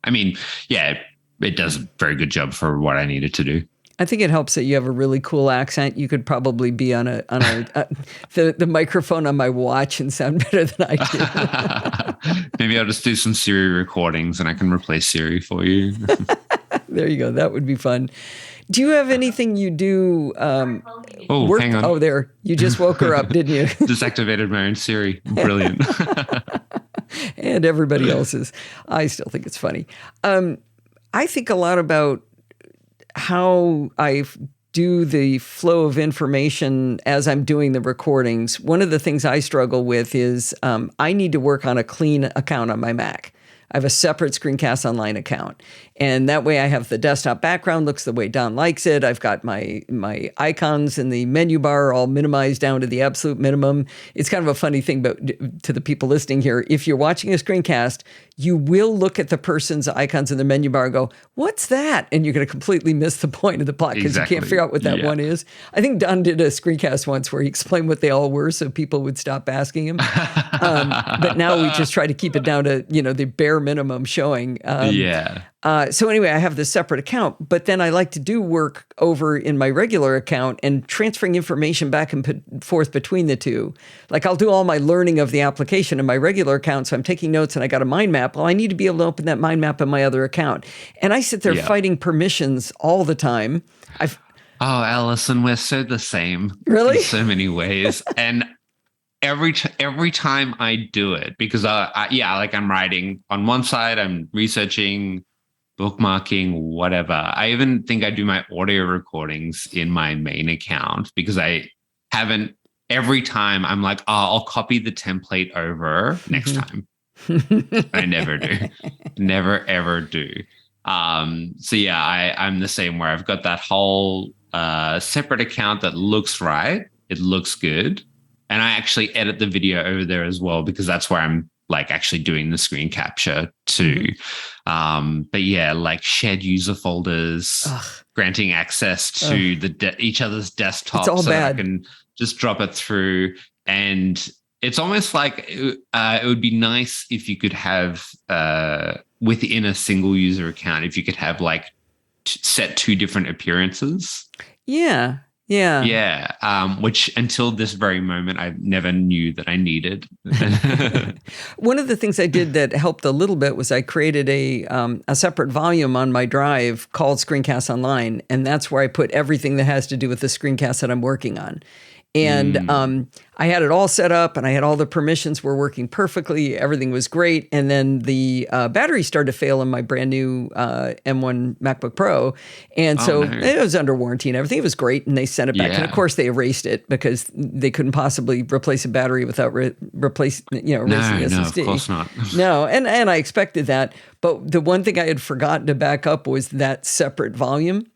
I mean, yeah, it does a very good job for what I needed to do. I think it helps that you have a really cool accent. You could probably be on the microphone on my watch and sound better than I do. Maybe I'll just do some Siri recordings and I can replace Siri for you. There you go. That would be fun. Do you have anything you do? Hang on. Oh, there. You just woke her up, didn't you? Just activated my own Siri. Brilliant. And everybody else's. I still think it's funny. I think a lot about how I do the flow of information as I'm doing the recordings. One of the things I struggle with is I need to work on a clean account on my Mac. I have a separate Screencast Online account. And that way I have the desktop background, looks the way Don likes it. I've got my icons in the menu bar all minimized down to the absolute minimum. It's kind of a funny thing, but to the people listening here, if you're watching a screencast, you will look at the person's icons in the menu bar and go, what's that? And you're going to completely miss the point of the plot because you can't figure out what that one is. I think Don did a screencast once where he explained what they all were so people would stop asking him. But now we just try to keep it down to, the bare minimum showing. So anyway, I have this separate account, but then I like to do work over in my regular account and transferring information back and forth between the two. Like I'll do all my learning of the application in my regular account. So I'm taking notes and I got a mind map. Well, I need to be able to open that mind map in my other account. And I sit there fighting permissions all the time. Oh, Allison, we're so the same. Really? In so many ways. And every time I do it, because I'm writing on one side, I'm researching, bookmarking, whatever. I even think I do my audio recordings in my main account because I haven't, every time I'm like, I'll copy the template over next time. I never do. Never, ever do. I'm the same where I've got that whole separate account that looks right. It looks good. And I actually edit the video over there as well because that's where I'm like actually doing the screen capture too. But yeah, like shared user folders, granting access to each other's desktops so that I can just drop it through. And it's almost like it would be nice if you could have within a single user account, if you could have like set two different appearances. Yeah. Which until this very moment, I never knew that I needed. One of the things I did that helped a little bit was I created a separate volume on my drive called Screencast Online, and that's where I put everything that has to do with the screencast that I'm working on. And I had it all set up and I had all the permissions were working perfectly. Everything was great. And then the battery started to fail in my brand new M1 MacBook Pro. And it was under warranty and everything. It was great. And they sent it back. And of course they erased it because they couldn't possibly replace a battery without erasing the SSD. No, of course not. No, and I expected that. But the one thing I had forgotten to back up was that separate volume.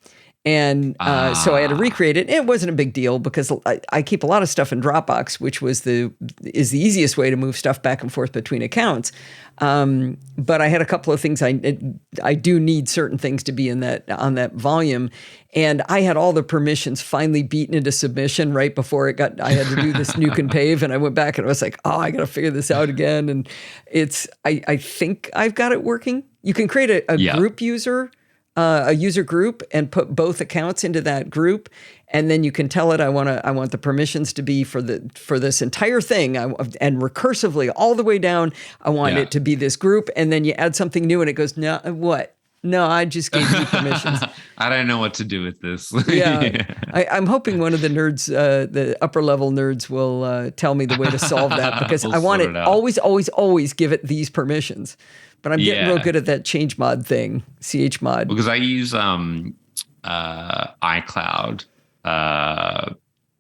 And so I had to recreate it. It wasn't a big deal because I keep a lot of stuff in Dropbox, which is the easiest way to move stuff back and forth between accounts. But I had a couple of things I do need certain things to be on that volume, and I had all the permissions finally beaten into submission right before I had to do this nuke and pave, and I went back and I was like, I got to figure this out again. And I think I've got it working. You can create a group user. A user group and put both accounts into that group, and then you can tell it I want the permissions to be for this entire thing, and recursively all the way down I want it to be this group, and then you add something new and it goes no, what? No, I just gave you permissions. I don't know what to do with this. I'm hoping one of the nerds, the upper level nerds, will tell me the way to solve that because I want it always give it these permissions. But I'm getting real good at that change mod thing, chmod. Because I use iCloud,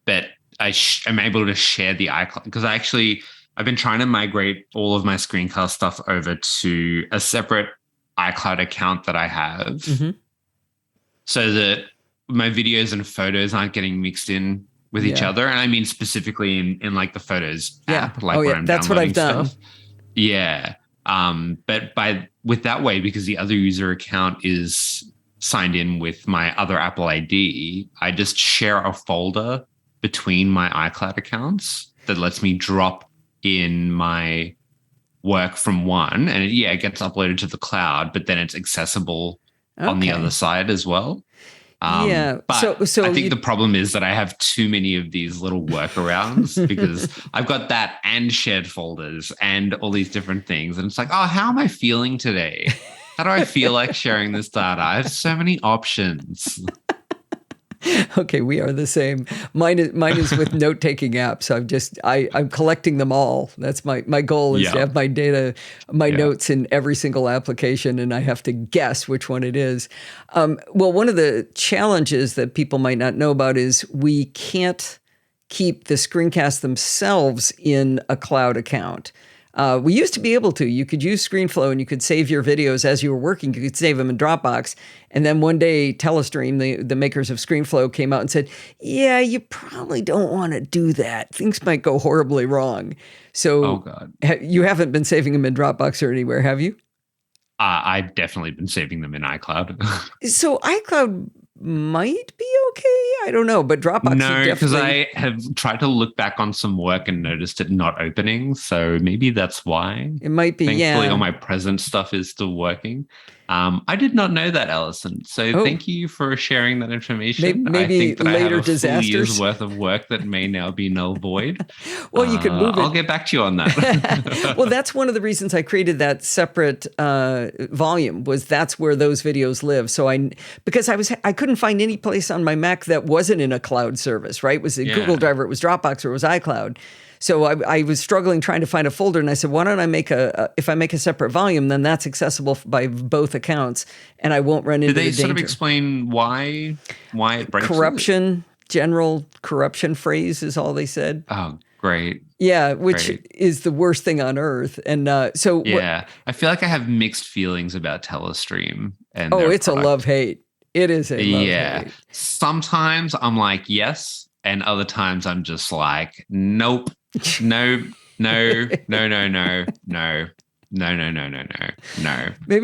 but I'm able to share the iCloud because I've been trying to migrate all of my screencast stuff over to a separate iCloud account that I have, so that my videos and photos aren't getting mixed in with each other. And I mean specifically in like the Photos app, like when I'm that's what I've done. Stuff. Yeah. But with that way, because the other user account is signed in with my other Apple ID, I just share a folder between my iCloud accounts that lets me drop in my work from one, and it gets uploaded to the cloud, but then it's accessible on the other side as well. Yeah. But So I think the problem is that I have too many of these little workarounds because I've got that and shared folders and all these different things. And it's like, oh, how am I feeling today? How do I feel like sharing this data? I have so many options. Okay, we are the same. Mine is with note-taking apps. I'm collecting them all. That's my goal is to have my data, my notes in every single application, and I have to guess which one it is. Well, one of the challenges that people might not know about is we can't keep the screencasts themselves in a cloud account. We used to be able to. You could use ScreenFlow and you could save your videos as you were working. You could save them in Dropbox. And then one day, Telestream, the makers of ScreenFlow, came out and said, yeah, you probably don't want to do that. Things might go horribly wrong. So you haven't been saving them in Dropbox or anywhere, have you? I've definitely been saving them in iCloud. So iCloud might be okay. I don't know, but Dropbox no, because I have tried to look back on some work and noticed it not opening. So maybe that's why. It might be. Thankfully, all my present stuff is still working. I did not know that, Allison. So thank you for sharing that information. Maybe I think that later I have a disasters. full year's worth of work that may now be null void. Well, you can move it. I'll get back to you on that. Well, that's one of the reasons I created that separate volume. That's where those videos live. So because I couldn't find any place on my Mac that wasn't in a cloud service. Right? It was a Google Drive, it was Dropbox, or it was iCloud. So I was struggling trying to find a folder, and I said, why don't I if I make a separate volume, then that's accessible by both accounts, and I won't run into the danger. Did they sort of explain why it breaks? Corruption, general corruption phrase is all they said. Oh, great. Yeah, which is the worst thing on earth. And I feel like I have mixed feelings about Telestream. And it's a love-hate. It is a love-hate. Yeah. Sometimes I'm like, yes, and other times I'm just like, nope. No. Maybe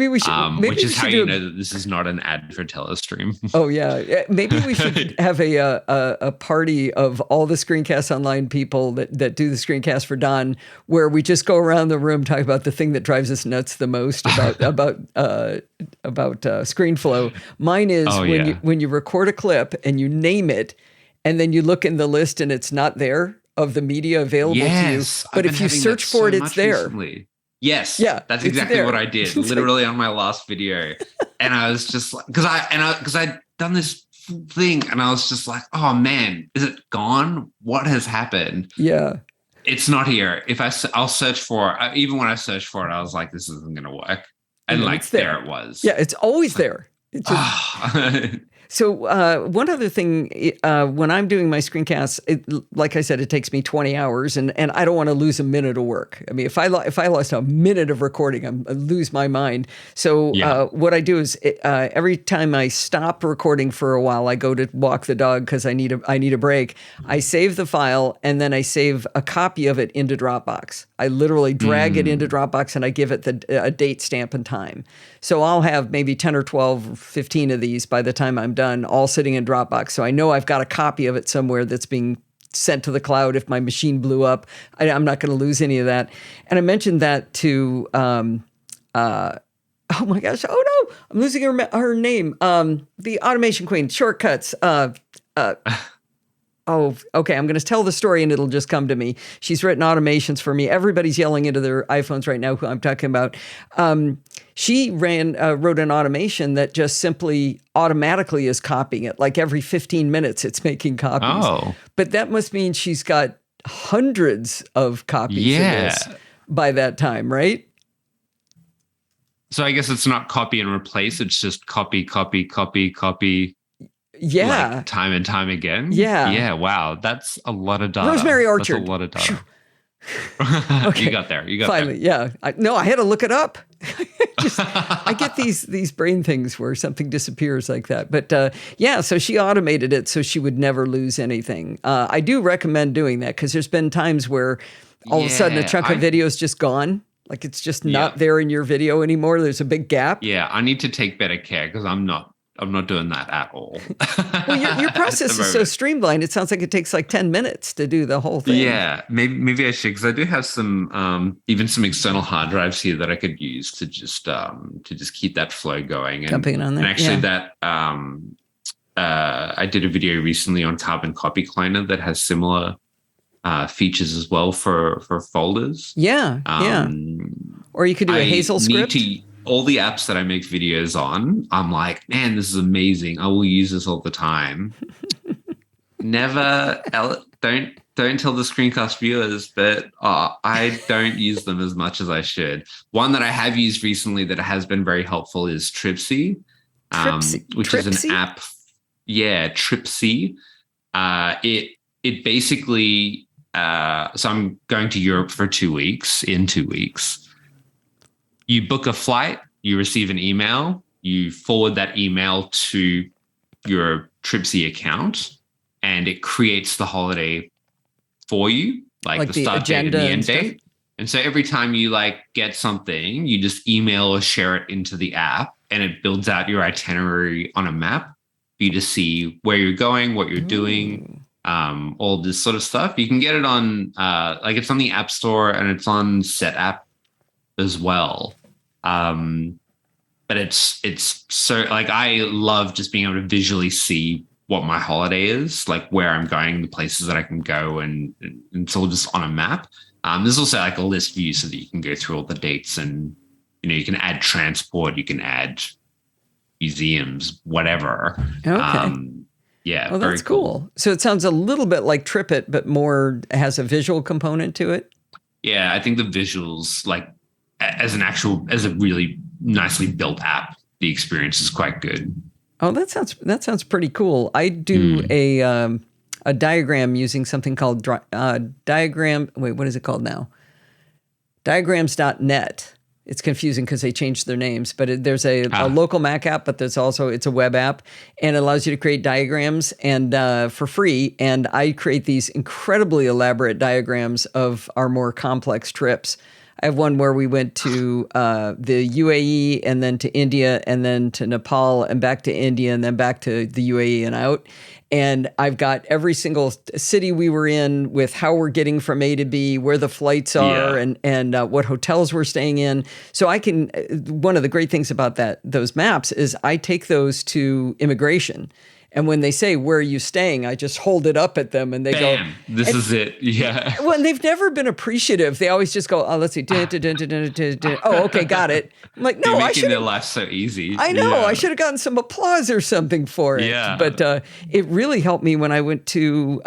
we should. Which is how you know that this is not an ad for Telestream. Oh yeah, maybe we should have a party of all the Screencast Online people that do the screencast for Don, where we just go around the room talking about the thing that drives us nuts the most about ScreenFlow. Mine is when you record a clip and you name it, and then you look in the list and it's not there of the media available to you. But if you search for it, it's there. Recently. Yes. Yeah. That's exactly what I did. Literally on my last video. And I was just like, because I'd done this thing and I was just like, oh man, is it gone? What has happened? Yeah. It's not here. I'll search for it. Even when I searched for it, I was like, this isn't going to work. And there it was. Yeah. It's always there. It's just, So one other thing, when I'm doing my screencasts, like I said, it takes me 20 hours, and I don't want to lose a minute of work. I mean, if I lost a minute of recording, I lose my mind. So what I do is every time I stop recording for a while, I go to walk the dog because I need a break. I save the file, and then I save a copy of it into Dropbox. I literally drag it into Dropbox, and I give it a date stamp and time. So I'll have maybe 10 or 12 or 15 of these by the time I'm done, all sitting in Dropbox. So I know I've got a copy of it somewhere that's being sent to the cloud if my machine blew up. I'm not going to lose any of that. And I mentioned that to, oh my gosh, oh no, I'm losing her name. The automation queen, Shortcuts. Oh, okay. I'm going to tell the story and it'll just come to me. She's written automations for me. Everybody's yelling into their iPhones right now who I'm talking about. She wrote an automation that just simply automatically is copying it. Like every 15 minutes, it's making copies. Oh. But that must mean she's got hundreds of copies of this by that time, right? So I guess it's not copy and replace. It's just copy. Yeah. Like time and time again. Yeah. Yeah. Wow. That's a lot of data. Rosemary Orchard. That's a lot of data. Okay. You got there. Finally, yeah. I had to look it up. I get these brain things where something disappears like that. But so she automated it so she would never lose anything. I do recommend doing that because there's been times where all of a sudden a chunk of video is just gone. Like it's just not there in your video anymore. There's a big gap. Yeah, I need to take better care because I'm not doing that at all. Well, your process is so streamlined. It sounds like it takes like 10 minutes to do the whole thing. Yeah, maybe I should, because I do have some even some external hard drives here that I could use to just keep that flow going. Jumping on that. And actually, that I did a video recently on Carbon Copy Cloner that has similar features as well for folders. Yeah, Or you could do a Hazel script. All the apps that I make videos on, I'm like, man, this is amazing. I will use this all the time. Never, don't tell the screencast viewers, but I don't use them as much as I should. One that I have used recently that has been very helpful is Tripsy, which is an app. Yeah, Tripsy. It basically. So I'm going to Europe for 2 weeks. In 2 weeks, you book a flight, you receive an email, you forward that email to your Tripsy account, and it creates the holiday for you, like the start date and the end date. And so every time you get something, you just email or share it into the app, and it builds out your itinerary on a map for you to see where you're going, what you're doing. All this sort of stuff. You can get it on it's on the App Store, and it's on Setapp as well. But it's so I love just being able to visually see what my holiday is, like where I'm going, the places that I can go, and it's all just on a map. There's also a list view so that you can go through all the dates, and you can add transport, you can add museums, whatever. Okay. Yeah. Oh, that's cool. So it sounds a little bit like TripIt, but more has a visual component to it. Yeah, I think the visuals, as a really nicely built app, the experience is quite good. Oh, that sounds pretty cool. I do a diagram using something called Diagram. Wait, what is it called now? Diagrams.net. It's confusing because they changed their names, but there's a local Mac app, but it's a web app, and it allows you to create diagrams and for free. And I create these incredibly elaborate diagrams of our more complex trips. I have one where we went to the UAE and then to India and then to Nepal and back to India and then back to the UAE and out. And I've got every single city we were in with how we're getting from A to B, where the flights are, and what hotels we're staying in. So I can. One of the great things about those maps is I take those to immigration. And when they say, "Where are you staying?" I just hold it up at them and they go, "This is it." Yeah. Well, and they've never been appreciative. They always just go, "Oh, let's see. Oh, okay, got it." I'm like, "No, I should making their life so easy." I know. Yeah. I should have gotten some applause or something for it. Yeah. But it really helped me when I went to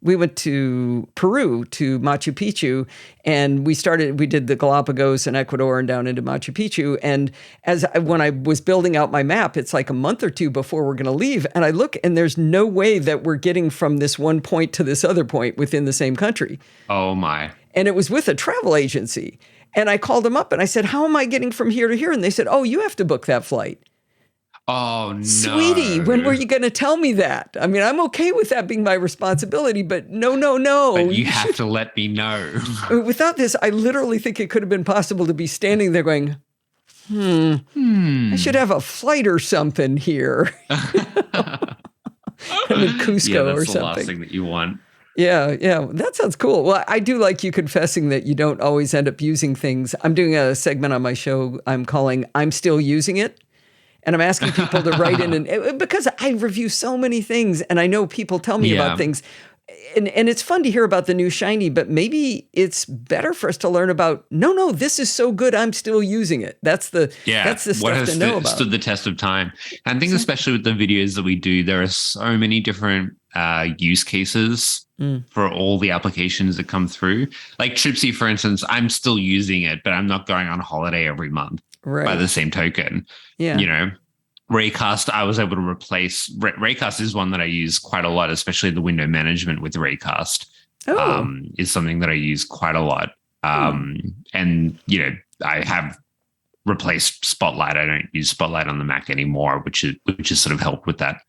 we went to Peru, to Machu Picchu, and we did the Galapagos and Ecuador and down into Machu Picchu. And when I was building out my map, it's like a month or two before we're going to leave. And I look, and there's no way that we're getting from this one point to this other point within the same country. Oh, my. And it was with a travel agency. And I called them up and I said, "How am I getting from here to here?" And they said, "Oh, you have to book that flight." Oh, no. Sweetie, when were you going to tell me that? I mean, I'm okay with that being my responsibility, but no. But you have to let me know. Without this, I literally think it could have been possible to be standing there going, I should have a flight or something here. In Cusco or something. That's the last thing that you want. Yeah. That sounds cool. Well, I do like you confessing that you don't always end up using things. I'm doing a segment on my show I'm calling "I'm Still Using It." And I'm asking people to write in, because I review so many things and I know people tell me about things. And it's fun to hear about the new shiny, but maybe it's better for us to learn about, no, this is so good, I'm still using it. That's the stuff to know about. Stood the test of time. And I think especially with the videos that we do, there are so many different use cases for all the applications that come through. Like Tripsy, for instance, I'm still using it, but I'm not going on holiday every month. Right. By the same token, Raycast, I was able to replace. Raycast is one that I use quite a lot, especially the window management with Raycast. Is something that I use quite a lot. And I have replaced Spotlight. I don't use Spotlight on the Mac anymore, which has sort of helped with that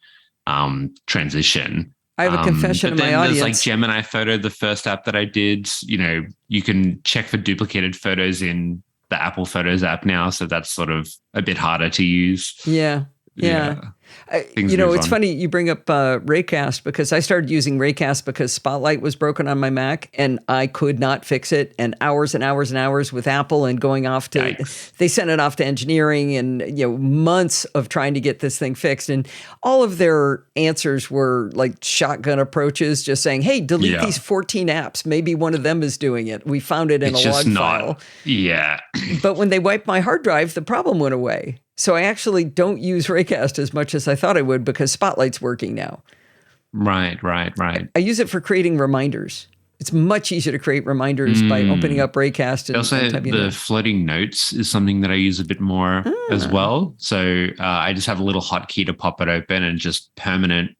transition. I have a confession in my audience. There's Gemini Photo, the first app that I did. You can check for duplicated photos in the Apple Photos app now, so that's sort of a bit harder to use. Yeah. Yeah. It's funny you bring up Raycast, because I started using Raycast because Spotlight was broken on my Mac and I could not fix it. And hours and hours and hours with Apple and going off to, they sent it off to engineering and, months of trying to get this thing fixed. And all of their answers were like shotgun approaches, just saying, hey, delete these 14 apps. Maybe one of them is doing it. We found it in a log file. Yeah. But when they wiped my hard drive, the problem went away. So I actually don't use Raycast as much as I thought I would because Spotlight's working now. Right. I use it for creating reminders. It's much easier to create reminders by opening up Raycast. And also, the floating notes is something that I use a bit more as well. So I just have a little hotkey to pop it open and just permanent,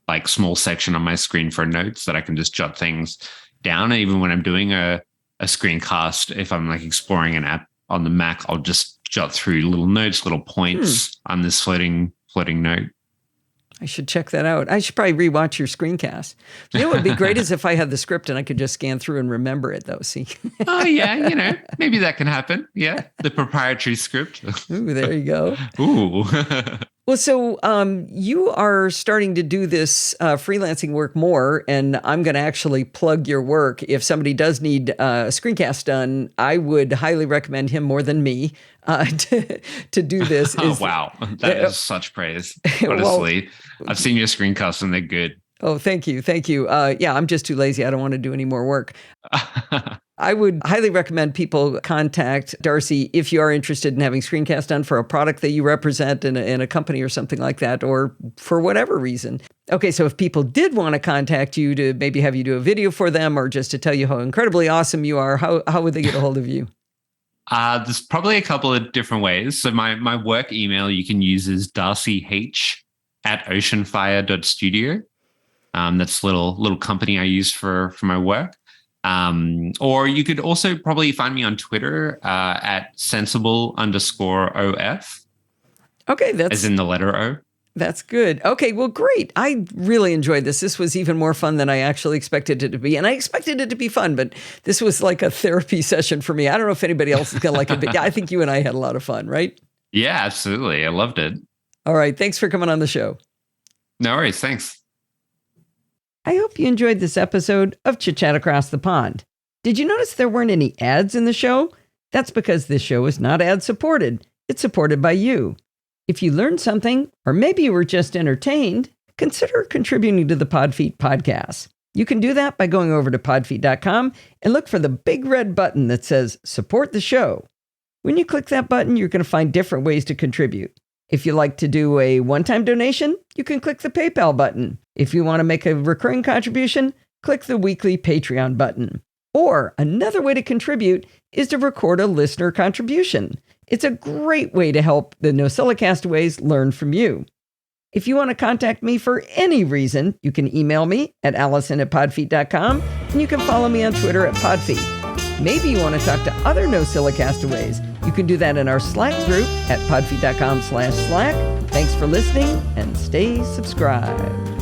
like small section on my screen for notes that I can just jot things down. And even when I'm doing a screencast, if I'm like exploring an app on the Mac, I'll just jot through little notes, little points on this floating note. I should check that out. I should probably rewatch your screencast. What would be great is if I had the script and I could just scan through and remember it, though. See? Oh, yeah. Maybe that can happen. Yeah. The proprietary script. Ooh, there you go. Ooh. Well, so you are starting to do this freelancing work more, and I'm going to actually plug your work. If somebody does need a screencast done, I would highly recommend him more than me to do this. Oh, wow. That is such praise. Honestly, I've seen your screencasts and they're good. Oh, thank you. Yeah, I'm just too lazy. I don't want to do any more work. I would highly recommend people contact Darcy if you are interested in having screencast done for a product that you represent in a company or something like that, or for whatever reason. Okay, so if people did want to contact you to maybe have you do a video for them or just to tell you how incredibly awesome you are, how would they get a hold of you? There's probably a couple of different ways. So my work email you can use is darcyh@oceanfire.studio. That's a little company I use for my work. Or you could also probably find me on Twitter at sensible_OF. Okay, that's as in the letter O. That's good. Okay, well, great. I really enjoyed this. This was even more fun than I actually expected it to be. And I expected it to be fun, but this was like a therapy session for me. I don't know if anybody else is going to like it, but yeah, I think you and I had a lot of fun, right? Yeah, absolutely. I loved it. All right. Thanks for coming on the show. No worries. Thanks. I hope you enjoyed this episode of Chit Chat Across the Pond. Did you notice there weren't any ads in the show? That's because this show is not ad-supported. It's supported by you. If you learned something, or maybe you were just entertained, consider contributing to the Podfeet podcast. You can do that by going over to podfeet.com and look for the big red button that says Support the Show. When you click that button, you're going to find different ways to contribute. If you like to do a one-time donation, you can click the PayPal button. If you want to make a recurring contribution, click the weekly Patreon button. Or another way to contribute is to record a listener contribution. It's a great way to help the NosillaCastaways learn from you. If you want to contact me for any reason, you can email me at allison@podfeet.com, and you can follow me on Twitter at Podfeet. Maybe you want to talk to other NosillaCastaways. You can do that in our Slack group at podfeet.com/Slack. Thanks for listening, and stay subscribed.